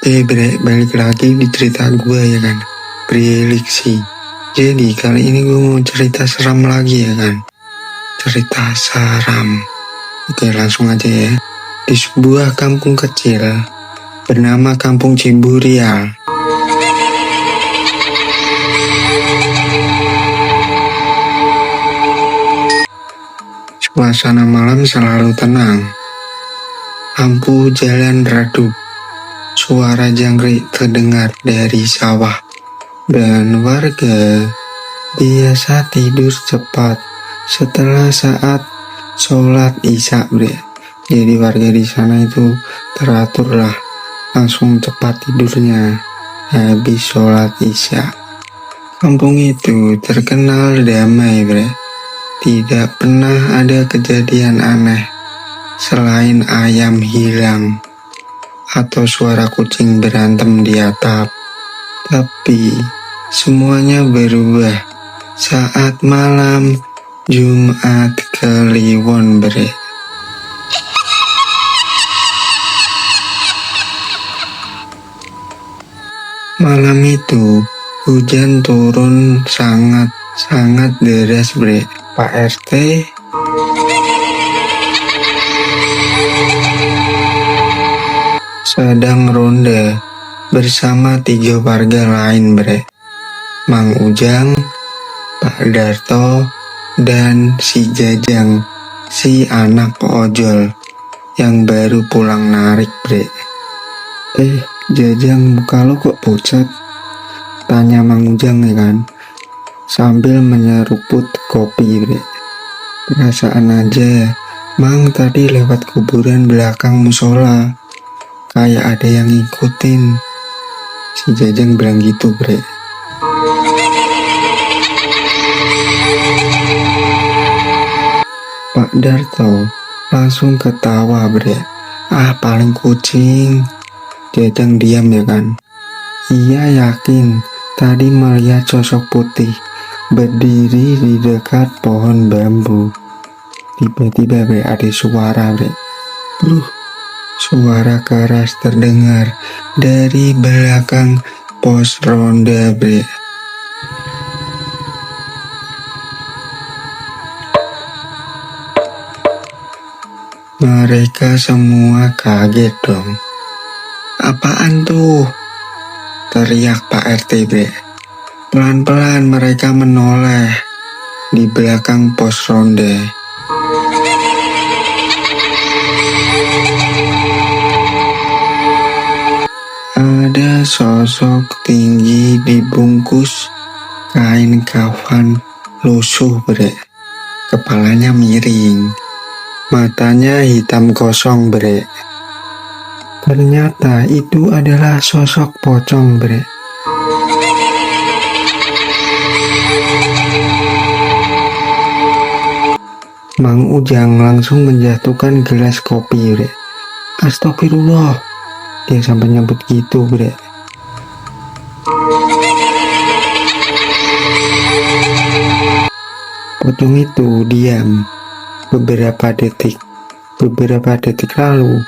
Oke bre, balik lagi di cerita gue ya kan, prediksi. Jadi kali ini gue mau cerita seram lagi ya kan, cerita seram. Oke langsung aja ya. Di sebuah kampung kecil bernama Kampung Ciburial, suasana malam selalu tenang. Lampu jalan redup. Suara jangkrik terdengar dari sawah, dan warga biasa tidur cepat setelah saat sholat isya bre. Jadi warga di sana itu teratur lah, langsung cepat tidurnya habis sholat isya. Kampung itu terkenal damai bre, tidak pernah ada kejadian aneh selain ayam hilang atau suara kucing berantem di atap. Tapi semuanya berubah saat malam Jumat Kliwon bre. Malam itu hujan turun sangat deras bre. Pak RT sedang ronda bersama 3 warga lain bre. Mang Ujang, Pak Darto, dan si Jajang, si anak ojol yang baru pulang narik bre. Jajang, muka lo kok pucat? Tanya Mang Ujang ya kan, sambil menyeruput kopi bre. Perasaan aja, Mang tadi lewat kuburan belakang musola, kayak ada yang ngikutin. Si Jajang bilang gitu bre. Pak Darto langsung ketawa bre. Paling kucing. Jajang diam ya kan. Ia yakin tadi melihat sosok putih berdiri di dekat pohon bambu. Tiba-tiba bre ada suara bre. Suara keras terdengar dari belakang pos ronda bre. Mereka semua kaget dong. Apaan tuh? Teriak Pak RT bre. Pelan-pelan mereka menoleh di belakang pos ronda. Ada sosok tinggi dibungkus kain kafan lusuh bre. Kepalanya miring, matanya hitam kosong bre. Ternyata itu adalah sosok pocong bre. Mang Ujang langsung menjatuhkan gelas kopi bre. Astagfirullah, dia sampai nyebut gitu bre. Pocong itu diam beberapa detik lalu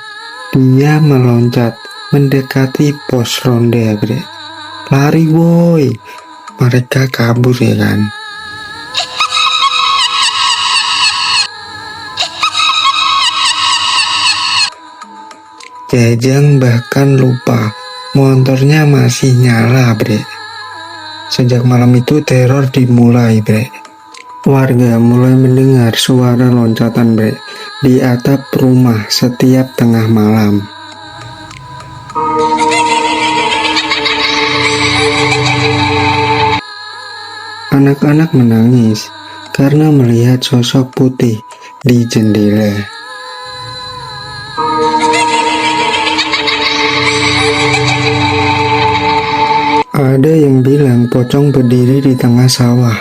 dia meloncat mendekati pos ronda bre. Lari woi, mereka kabur ya kan. Jajang bahkan lupa motornya masih nyala bre. Sejak malam itu teror dimulai bre. Warga mulai mendengar suara loncatan bre di atap rumah setiap tengah malam. Anak-anak menangis karena melihat sosok putih di jendela. Ada yang bilang pocong berdiri di tengah sawah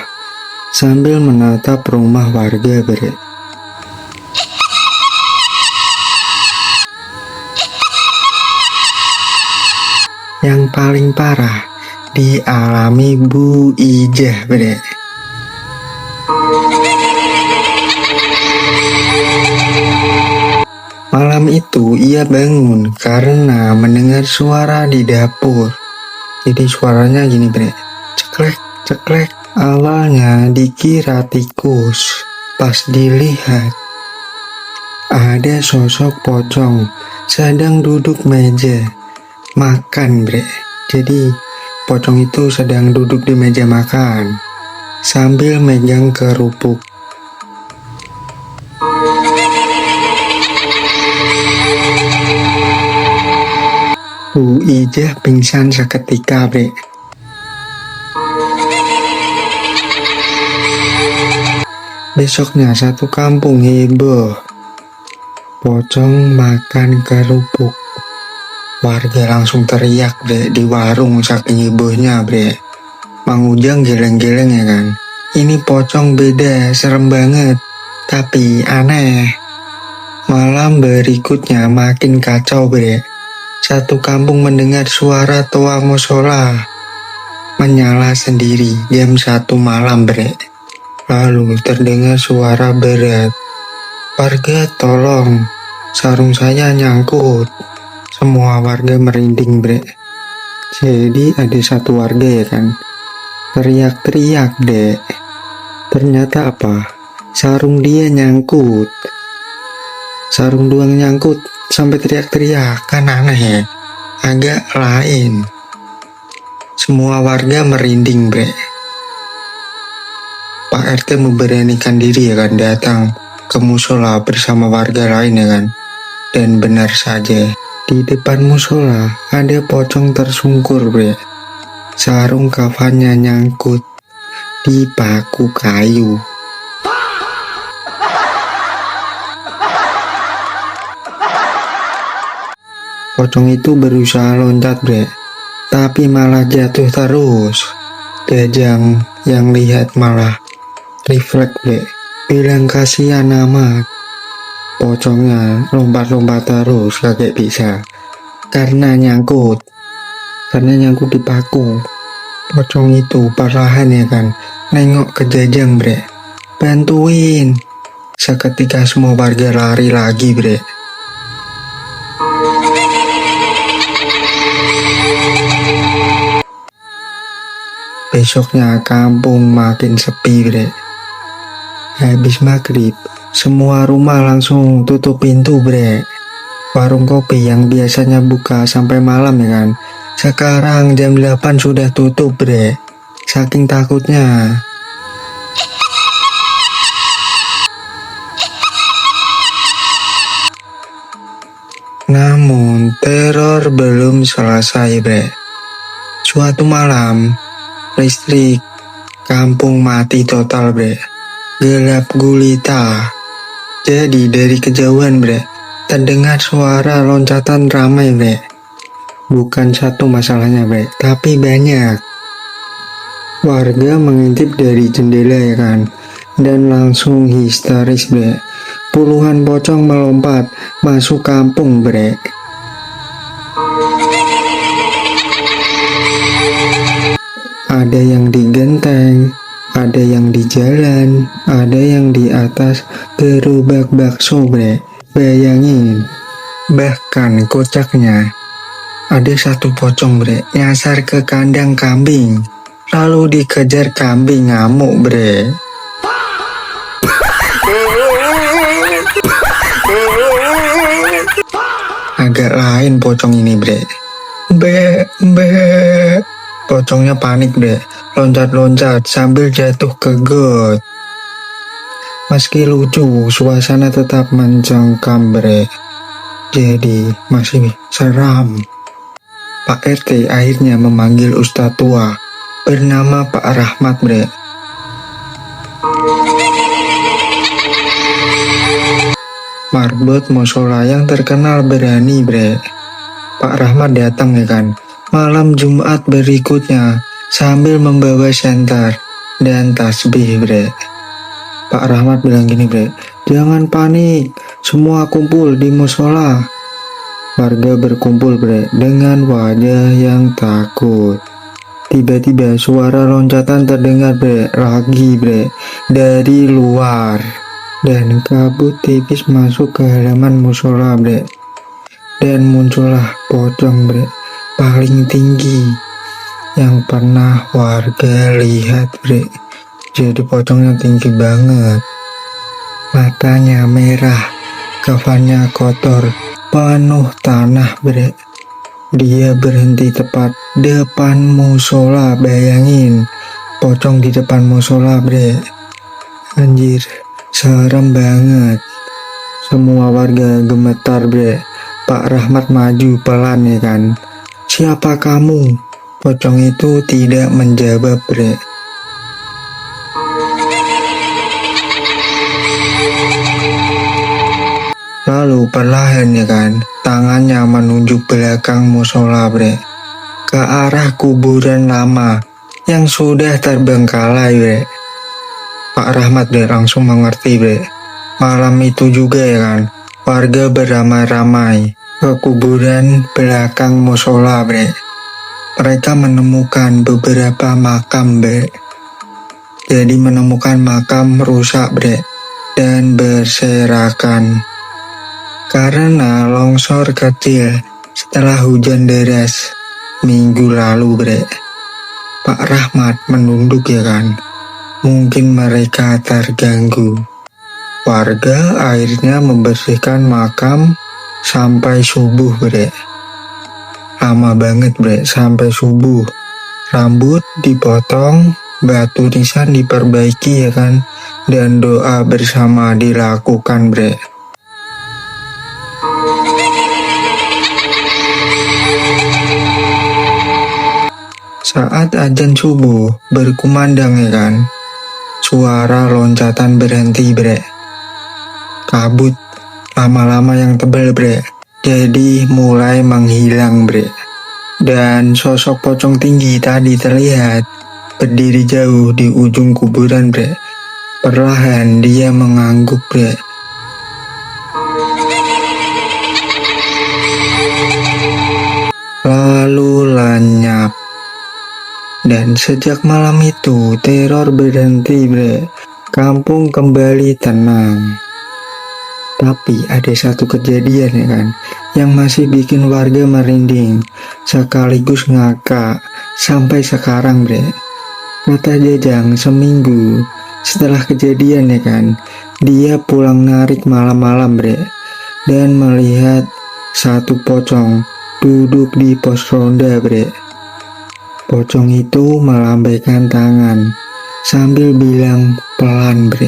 sambil menatap rumah warga bre. Yang paling parah dialami Bu Ijah bre. Malam itu ia bangun karena mendengar suara di dapur. Jadi suaranya gini bre, ceklek ceklek. Awalnya dikira tikus, pas dilihat ada sosok pocong sedang duduk meja makan bre. Jadi pocong itu sedang duduk di meja makan sambil megang kerupuk. Bu Ijah pingsan seketika bre. Besoknya satu kampung heboh, pocong makan kerupuk. Warga langsung teriak bre di warung saking hebohnya bre. Mang Ujang geleng-geleng ya kan. Ini pocong beda, serem banget, tapi aneh. Malam berikutnya makin kacau bre. Satu kampung mendengar suara toa musola menyala sendiri jam 1 malam bre. Lalu terdengar suara berat. Warga tolong, sarung saya nyangkut. Semua warga merinding bre. Jadi ada satu warga ya kan, teriak-teriak dek. Ternyata apa? Sarung dia nyangkut. Sarung doang nyangkut sampai teriak-teriak, kan aneh ya. Agak lain. Semua warga merinding bre. Pak RT memberanikan diri ya kan, datang ke musola bersama warga lain ya kan. Dan benar saja, di depan musola ada pocong tersungkur bre. Sarung kafannya nyangkut di paku kayu. Pocong itu berusaha loncat bre, tapi malah jatuh terus. Gajang yang lihat malah refleks bre, bilang kasihan amat. Pocongnya lompat-lompat terus kakek bisa, karena nyangkut di paku. Pocong itu perlahan ya kan, nengok ke Jajang bre, bantuin. Seketika semua warga lari lagi bre. Besoknya kampung makin sepi bre. Habis maghrib, semua rumah langsung tutup pintu bre. Warung kopi yang biasanya buka sampai malam ya kan, sekarang jam 8 sudah tutup bre. Saking takutnya. Namun teror belum selesai bre. Suatu malam, listrik kampung mati total bre. Gelap gulita. Jadi dari kejauhan bre, terdengar suara loncatan ramai bre. Bukan satu masalahnya bre, tapi banyak. Warga mengintip dari jendela ya kan, dan langsung histeris bre. Puluhan pocong melompat masuk kampung bre. Ada yang di genteng, ada yang di jalan, ada yang di atas gerobak bakso bre. Bayangin. Bahkan kocaknya, ada satu pocong bre nyasar ke kandang kambing, lalu dikejar kambing ngamuk bre. Agak lain pocong ini bre. Pocongnya panik bre, loncat-loncat sambil jatuh ke got. Meski lucu, suasana tetap mencengkam bre. Jadi masih seram. Pak RT akhirnya memanggil ustadz tua bernama Pak Rahmat bre. Marbot musola yang terkenal berani bre. Pak Rahmat datang ya kan, malam Jumat berikutnya sambil membawa senter dan tasbih bre. Pak Rahmat bilang gini bre, jangan panik, semua kumpul di musola. Warga berkumpul bre dengan wajah yang takut. Tiba-tiba suara loncatan terdengar bre, lagi bre, dari luar. dan kabut tipis masuk ke halaman musola bre, dan muncullah pocong bre paling tinggi yang pernah warga lihat bre. Jadi pocongnya tinggi banget, matanya merah, kafannya kotor, penuh tanah bre. Dia berhenti tepat depan musola, bayangin pocong di depan musola bre. Anjir, serem banget. Semua warga gemetar bre. Pak Rahmat maju pelan ya kan. Siapa kamu? Pocong itu tidak menjawab bre. Lalu perlahan ya kan, tangannya menunjuk belakang musola bre, ke arah kuburan lama yang sudah terbengkalai bre. Pak Rahmat bre langsung mengerti bre. Malam itu juga ya kan, warga beramai-ramai ke kuburan belakang musola bre. Mereka menemukan beberapa makam bre. Jadi menemukan makam rusak bre dan berserakan karena longsor kecil setelah hujan deras minggu lalu bre. Pak Rahmat menunduk ya kan, mungkin mereka terganggu. Warga akhirnya membersihkan makam sampai subuh bre. Lama banget bre, sampai subuh. Rambut dipotong, batu nisan diperbaiki ya kan, dan doa bersama dilakukan bre. Saat azan subuh berkumandang ya kan, suara loncatan berhenti bre. Kabut lama-lama yang tebal bre, jadi mulai menghilang bre. Dan sosok pocong tinggi tadi terlihat berdiri jauh di ujung kuburan bre. Perlahan dia mengangguk bre. Lalu lenyap. Dan sejak malam itu teror berhenti bre. Kampung kembali tenang. Tapi ada satu kejadian ya kan, yang masih bikin warga merinding sekaligus ngakak sampai sekarang bre. Kata Jajang, seminggu setelah kejadian ya kan, dia pulang narik malam-malam bre, dan melihat satu pocong duduk di pos ronda bre. Pocong itu melambaikan tangan sambil bilang pelan bre,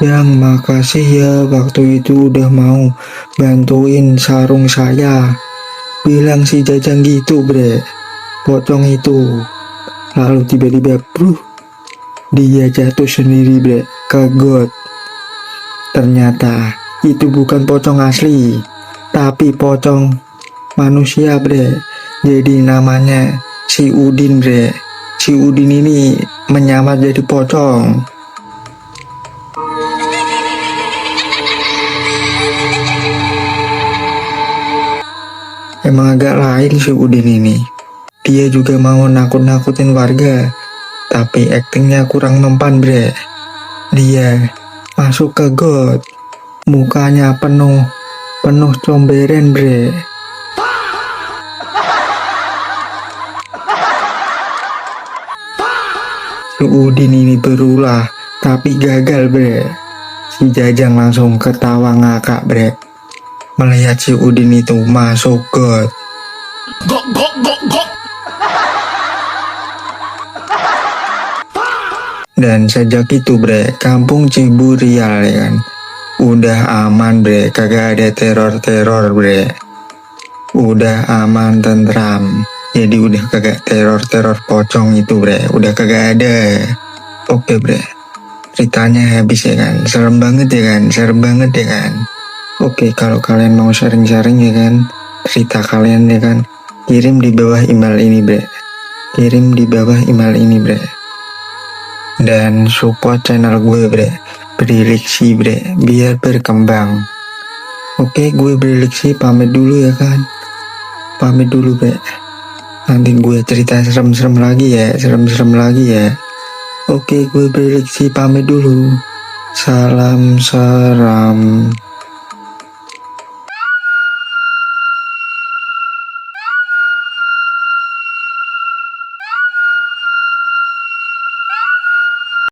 Jang, makasih ya waktu itu udah mau bantuin sarung saya. Bilang si Jajang gitu bre, pocong itu. Lalu tiba-tiba dia jatuh sendiri bre, ke got. Ternyata itu bukan pocong asli, tapi pocong manusia bre. Jadi namanya si Udin bre. Si Udin ini menyamar jadi pocong. Emang agak lain si Udin ini. Dia juga mau nakut-nakutin warga, tapi aktingnya kurang mempan bre. Dia masuk ke got, mukanya penuh comberan bre. Si Udin ini berulah, tapi gagal bre. Si Jajang langsung ketawa ngakak bre, melihat si Udin itu masuk got. Dan sejak itu bre, kampung Ciburial ya kan, udah aman bre, kagak ada teror-teror bre. Udah aman tentram. Jadi udah kagak teror-teror pocong itu bre, udah kagak ada. Oke bre, ceritanya habis ya kan, serem banget ya kan, serem banget ya kan. Oke, kalau kalian mau sharing-sharing ya kan, cerita kalian ya kan, kirim di bawah email ini bre. Kirim di bawah email ini bre. Dan support channel gue bre, Briliksi bre, biar berkembang. Oke, gue Briliksi pamit dulu ya kan. Pamit dulu bre. Nanti gue cerita serem-serem lagi ya, serem-serem lagi ya. Oke, gue Briliksi pamit dulu. Salam seram.